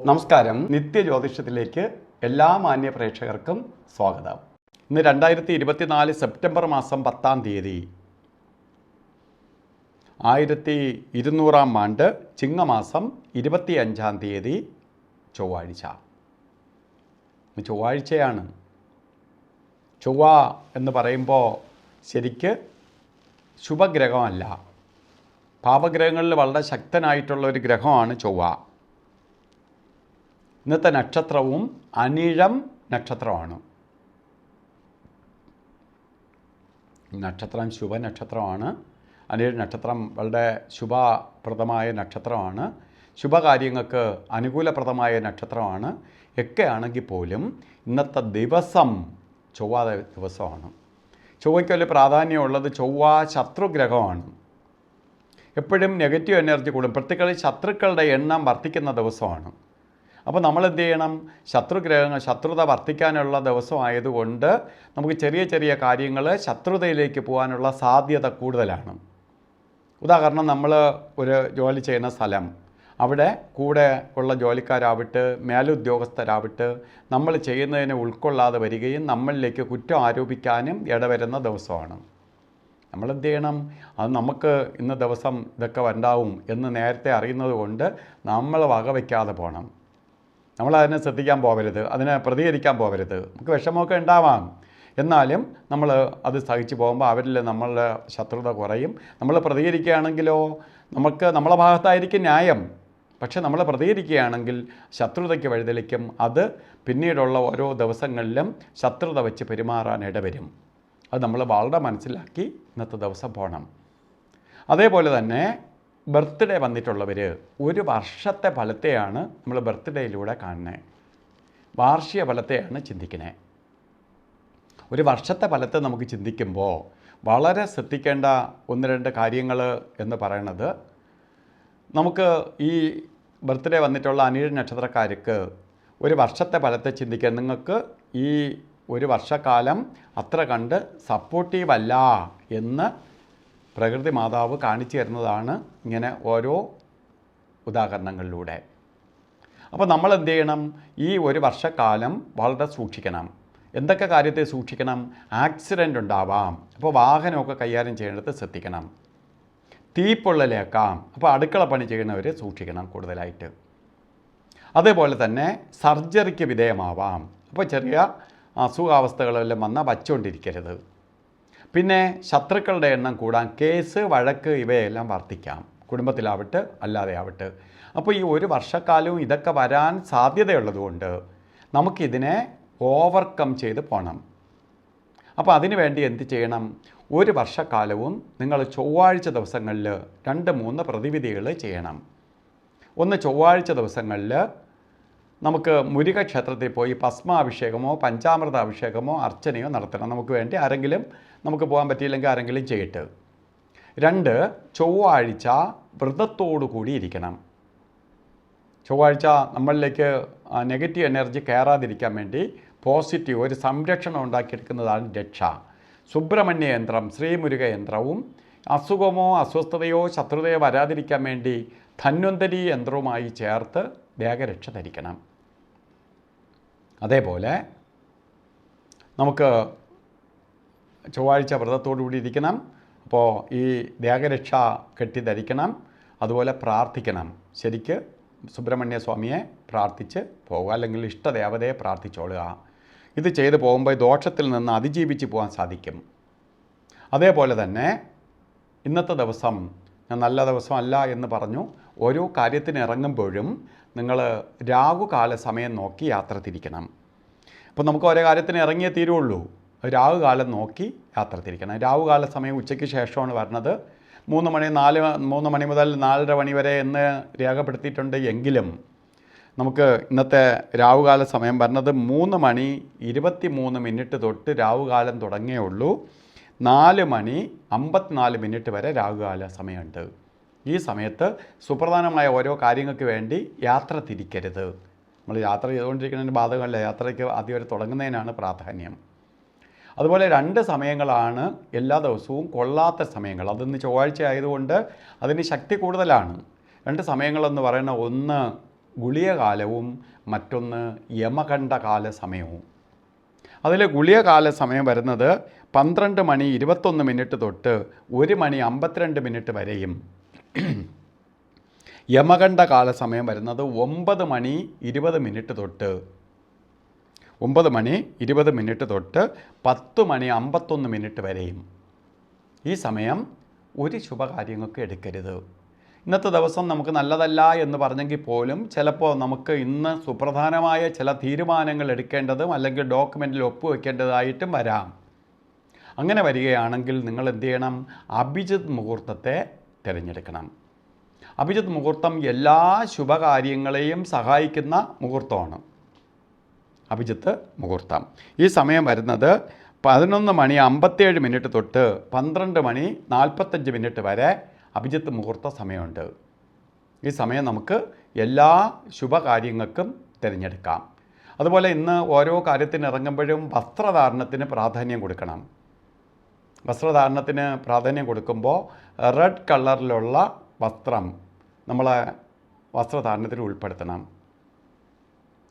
നമസ്കാരം. നിത്യജ്യോതിഷത്തിലേക്ക് എല്ലാ മാന്യ പ്രേക്ഷകർക്കും സ്വാഗതം. ഇന്ന് 2024 സെപ്റ്റംബർ മാസം 10-ാം തീയതി 1200-ാം ആണ്ട് ചിങ്ങമാസം 25-ാം തീയതി ചൊവ്വാഴ്ച. ചൊവ്വാഴ്ചയാണ്. ചൊവ്വ എന്ന് പറയുമ്പോൾ ശരിക്ക് ശുഭഗ്രഹമല്ല, പാപഗ്രഹങ്ങളിൽ വളരെ ശക്തനായിട്ടുള്ള ഒരു ഗ്രഹമാണ് ചൊവ്വ. ഇന്നത്തെ നക്ഷത്രവും അനിഴം നക്ഷത്രമാണ്. നക്ഷത്രം ശുഭനക്ഷത്രമാണ്. അനിഴ നക്ഷത്രം വളരെ ശുഭപ്രദമായ നക്ഷത്രമാണ്. ശുഭകാര്യങ്ങൾക്ക് അനുകൂലപ്രദമായ നക്ഷത്രമാണ്. ഒക്കെ ആണെങ്കിൽ പോലും ഇന്നത്തെ ദിവസം ചൊവ്വ ദിവസമാണ്. ചൊവ്വയ്ക്ക് വലിയ പ്രാധാന്യമുള്ളത് ചൊവ്വ ശത്രുഗ്രഹമാണ്. എപ്പോഴും നെഗറ്റീവ് എനർജി കൂടും. പ്രത്യേകിച്ച് ശത്രുക്കളുടെ എണ്ണം വർദ്ധിക്കുന്ന ദിവസമാണ്. അപ്പോൾ നമ്മൾ എന്ത് ചെയ്യണം? ശത്രുത വർദ്ധിക്കാനുള്ള ദിവസമായതുകൊണ്ട് നമുക്ക് ചെറിയ ചെറിയ കാര്യങ്ങൾ ശത്രുതയിലേക്ക് പോകാനുള്ള സാധ്യത കൂടുതലാണ്. ഉദാഹരണം, നമ്മൾ ഒരു ജോലി ചെയ്യുന്ന സ്ഥലം, അവിടെ കൂടെ ഉള്ള ജോലിക്കാരാവട്ടെ മേലുദ്യോഗസ്ഥരാവട്ടെ നമ്മൾ ചെയ്യുന്നതിനെ ഉൾക്കൊള്ളാതെ വരികയും നമ്മളിലേക്ക് കുറ്റം ആരോപിക്കാനും ഇടവരുന്ന ദിവസമാണ്. നമ്മളെന്ത് ചെയ്യണം? അത് നമുക്ക് ഇന്ന ദിവസം ഇതൊക്കെ ഉണ്ടാവും എന്ന് നേരത്തെ അറിയുന്നത് കൊണ്ട് നമ്മൾ വകവയ്ക്കാതെ പോകണം. നമ്മളതിനെ ശ്രദ്ധിക്കാൻ പോകരുത്, അതിനെ പ്രതികരിക്കാൻ പോകരുത്. നമുക്ക് വിഷമമൊക്കെ ഉണ്ടാവാം, എന്നാലും നമ്മൾ അത് സഹിച്ച് പോകുമ്പോൾ അവരിൽ നമ്മളുടെ ശത്രുത കുറയും. നമ്മൾ പ്രതികരിക്കുകയാണെങ്കിലോ നമ്മളെ ഭാഗത്തായിരിക്കും ന്യായം. പക്ഷെ നമ്മൾ പ്രതികരിക്കുകയാണെങ്കിൽ ശത്രുതയ്ക്ക് വഴിതെളിക്കും. അത് പിന്നീടുള്ള ഓരോ ദിവസങ്ങളിലും ശത്രുത വെച്ച് പെരുമാറാൻ ഇടവരും. അത് നമ്മൾ വളരെ മനസ്സിലാക്കി ഇന്നത്തെ ദിവസം പോകണം. അതേപോലെ തന്നെ ബർത്ത്ഡേ വന്നിട്ടുള്ളവർ ഒരു വർഷത്തെ ഫലത്തെയാണ് നമ്മൾ ബർത്ത്ഡേയിലൂടെ കാണുന്നത്. വാർഷിക ഫലത്തെയാണ് ചിന്തിക്കുന്നത്. ഒരു വർഷത്തെ ഫലത്തെ നമുക്ക് ചിന്തിക്കുമ്പോൾ വളരെ ശ്രദ്ധിക്കേണ്ട ഒന്ന് രണ്ട് കാര്യങ്ങൾ എന്ന് പറയുന്നത്, നമുക്ക് ഈ ബർത്ത്ഡേ വന്നിട്ടുള്ള അനിഴ നക്ഷത്രക്കാർക്ക് ഒരു വർഷത്തെ ഫലത്തെ ചിന്തിക്കാൻ, നിങ്ങൾക്ക് ഈ ഒരു വർഷക്കാലം അത്ര കണ്ട് സപ്പോർട്ടീവല്ല എന്ന് പ്രകൃതി മാതാവ് കാണിച്ചു തരുന്നതാണ് ഇങ്ങനെ ഓരോ ഉദാഹരണങ്ങളിലൂടെ. അപ്പോൾ നമ്മൾ എന്ത് ചെയ്യണം? ഈ ഒരു വർഷക്കാലം വളരെ സൂക്ഷിക്കണം. എന്തൊക്കെ കാര്യത്തെ സൂക്ഷിക്കണം? ആക്സിഡൻ്റ് ഉണ്ടാവാം, അപ്പോൾ വാഹനമൊക്കെ കൈകാര്യം ചെയ്യേണ്ടത് ശ്രദ്ധിക്കണം. തീപ്പൊള്ളലേക്കാം, അപ്പോൾ അടുക്കള പണി ചെയ്യുന്നവർ സൂക്ഷിക്കണം കൂടുതലായിട്ട്. അതേപോലെ തന്നെ സർജറിക്ക് വിധേയമാവാം, അപ്പോൾ ചെറിയ അസുഖാവസ്ഥകളെല്ലാം വന്നാൽ വച്ചുകൊണ്ടിരിക്കരുത്. പിന്നെ ശത്രുക്കളുടെ എണ്ണം കൂടാൻ, കേസ് വഴക്ക് ഇവയെല്ലാം വർദ്ധിക്കാം, കുടുംബത്തിലാവട്ടെ അല്ലാതെ ആവട്ടെ. അപ്പോൾ ഈ ഒരു വർഷക്കാലവും ഇതൊക്കെ വരാൻ സാധ്യതയുള്ളതുകൊണ്ട് നമുക്കിതിനെ ഓവർകം ചെയ്ത് പോകണം. അപ്പോൾ അതിനു വേണ്ടി എന്ത് ചെയ്യണം? ഒരു വർഷക്കാലവും നിങ്ങൾ ചൊവ്വാഴ്ച ദിവസങ്ങളിൽ 2-3 പ്രതിവിധികൾ ചെയ്യണം. ഒന്ന്, ചൊവ്വാഴ്ച ദിവസങ്ങളിൽ നമുക്ക് മുരുക ക്ഷേത്രത്തിൽ പോയി ഭസ്മാഭിഷേകമോ പഞ്ചാമൃത അഭിഷേകമോ അർച്ചനയോ നടത്തണം. നമുക്ക് വേണ്ടി ആരെങ്കിലും, നമുക്ക് പോകാൻ പറ്റിയില്ലെങ്കിൽ ആരെങ്കിലും ചെയ്യട്ടെ. 2, ചൊവ്വാഴ്ച വ്രതത്തോടു കൂടി ഇരിക്കണം. ചൊവ്വാഴ്ച നമ്മളിലേക്ക് നെഗറ്റീവ് എനർജി കയറാതിരിക്കാൻ വേണ്ടി പോസിറ്റീവ് ഒരു സംരക്ഷണം ഉണ്ടാക്കിയെടുക്കുന്നതാണ് രക്ഷ. സുബ്രഹ്മണ്യ യന്ത്രം, ശ്രീമുരുക യന്ത്രവും അസുഖമോ അസ്വസ്ഥതയോ ശത്രുതയോ വരാതിരിക്കാൻ വേണ്ടി ധന്വന്തരി യന്ത്രവുമായി ചേർത്ത് ദേഹരക്ഷ ധരിക്കണം. അതേപോലെ നമുക്ക് ചൊവ്വാഴ്ച വ്രതത്തോടുകൂടി ഇരിക്കണം. അപ്പോൾ ഈ ദേഹരക്ഷ കെട്ടി ധരിക്കണം. അതുപോലെ പ്രാർത്ഥിക്കണം. ശരിക്ക് സുബ്രഹ്മണ്യ സ്വാമിയെ പ്രാർത്ഥിച്ച് പോകുക, അല്ലെങ്കിൽ ഇഷ്ടദേവതയെ പ്രാർത്ഥിച്ചോളുക. ഇത് ചെയ്തു പോകുമ്പോൾ ദോഷത്തിൽ നിന്ന് അതിജീവിച്ച് പോകാൻ സാധിക്കും. അതേപോലെ തന്നെ ഇന്നത്തെ ദിവസം ഞാൻ നല്ല ദിവസമല്ല എന്ന് പറഞ്ഞു. ഓരോ കാര്യത്തിന് ഇറങ്ങുമ്പോഴും നിങ്ങൾ രാഹുകാല സമയം നോക്കി യാത്ര തിരിക്കണം. അപ്പോൾ നമുക്ക് ഓരോ കാര്യത്തിന് ഇറങ്ങിയേ തീരുള്ളൂ. രാഹുകാലം നോക്കി യാത്ര തിരിക്കണം. രാഹുകാല സമയം ഉച്ചയ്ക്ക് ശേഷമാണ് വരുന്നത്. 3 മണി മുതൽ 4:30 മണി വരെ എന്ന് രേഖപ്പെടുത്തിയിട്ടുണ്ട്. എങ്കിലും നമുക്ക് ഇന്നത്തെ രാഹുകാല സമയം വരുന്നത് 3:23 തൊട്ട് രാഹുകാലം തുടങ്ങിയേ ഉള്ളൂ. 4:54 വരെ രാഹുകാല സമയമുണ്ട്. ഈ സമയത്ത് സുപ്രധാനമായ ഓരോ കാര്യങ്ങൾക്ക് വേണ്ടി യാത്ര തിരിക്കരുത്. നമ്മൾ യാത്ര ചെയ്തുകൊണ്ടിരിക്കുന്നതിന് ബാധകമല്ല, യാത്രയ്ക്ക് ആദ്യം തുടങ്ങുന്നതിനാണ് പ്രാധാന്യം. അതുപോലെ 2 സമയങ്ങളാണ് എല്ലാ ദിവസവും കൊള്ളാത്ത സമയങ്ങൾ. അതിന്ന് ചൊവ്വാഴ്ച ആയതുകൊണ്ട് അതിന് ശക്തി കൂടുതലാണ്. 2 സമയങ്ങളെന്ന് പറയുന്ന, ഒന്ന് ഗുളികകാലവും മറ്റൊന്ന് യമകണ്ഠകാല സമയവും. അതിൽ ഗുളികകാല സമയം വരുന്നത് 12 മണി 21 മിനിറ്റ് തൊട്ട് 1 മണി 52 മിനിറ്റ് വരെയും യമകണ്ഠകാല സമയം വരുന്നത് 9 മണി 20 മിനിറ്റ് തൊട്ട് 10 മണി 51 മിനിറ്റ് വരെയും. ഈ സമയം ഒരു ശുഭകാര്യങ്ങൾക്ക് എടുക്കരുത്. ഇന്നത്തെ ദിവസം നമുക്ക് നല്ലതല്ല എന്ന് പറഞ്ഞെങ്കിൽ പോലും ചിലപ്പോൾ നമുക്ക് ഇന്ന് സുപ്രധാനമായ ചില തീരുമാനങ്ങൾ എടുക്കേണ്ടതും അല്ലെങ്കിൽ ഡോക്യുമെൻറ്റിൽ ഒപ്പുവെക്കേണ്ടതായിട്ടും വരാം. അങ്ങനെ വരികയാണെങ്കിൽ നിങ്ങൾ എന്ത് ചെയ്യണം? അഭിജിത്ത് മുഹൂർത്തത്തെ തിരഞ്ഞെടുക്കണം. അഭിജിത്ത് മുഹൂർത്തം എല്ലാ ശുഭകാര്യങ്ങളെയും സഹായിക്കുന്ന മുഹൂർത്തമാണ് അഭിജിത്ത് മുഹൂർത്തം. ഈ സമയം വരുന്നത് 11 മണി 57 മിനിറ്റ് തൊട്ട് 12 മണി 45 മിനിറ്റ് വരെ അഭിജിത്ത് മുഹൂർത്ത സമയമുണ്ട്. ഈ സമയം നമുക്ക് എല്ലാ ശുഭകാര്യങ്ങൾക്കും തിരഞ്ഞെടുക്കാം. അതുപോലെ ഇന്ന് ഓരോ കാര്യത്തിന് ഇറങ്ങുമ്പോഴും വസ്ത്രധാരണത്തിന് പ്രാധാന്യം കൊടുക്കണം. വസ്ത്രധാരണത്തിന് പ്രാധാന്യം കൊടുക്കുമ്പോൾ റെഡ് കളറിലുള്ള വസ്ത്രം നമ്മളെ വസ്ത്രധാരണത്തിൽ ഉൾപ്പെടുത്തണം.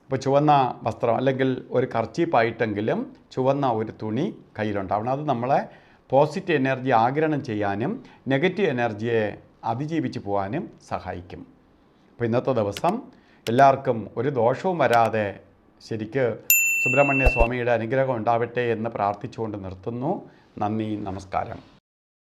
ഇപ്പോൾ ചുവന്ന വസ്ത്രം അല്ലെങ്കിൽ ഒരു കർച്ചീപ്പായിട്ടെങ്കിലും ചുവന്ന ഒരു തുണി കയ്യിലുണ്ടാവണം. അത് നമ്മളെ പോസിറ്റീവ് എനർജി ആഗിരണം ചെയ്യാനും നെഗറ്റീവ് എനർജിയെ അതിജീവിച്ച് പോകാനും സഹായിക്കും. അപ്പോൾ ഇന്നത്തെ ദിവസം എല്ലാവർക്കും ഒരു ദോഷവും വരാതെ ശരിക്ക് സുബ്രഹ്മണ്യ സ്വാമിയുടെ അനുഗ്രഹം ഉണ്ടാവട്ടെ എന്ന് പ്രാർത്ഥിച്ചുകൊണ്ട് നിർത്തുന്നു. നന്ദി, നമസ്കാരം.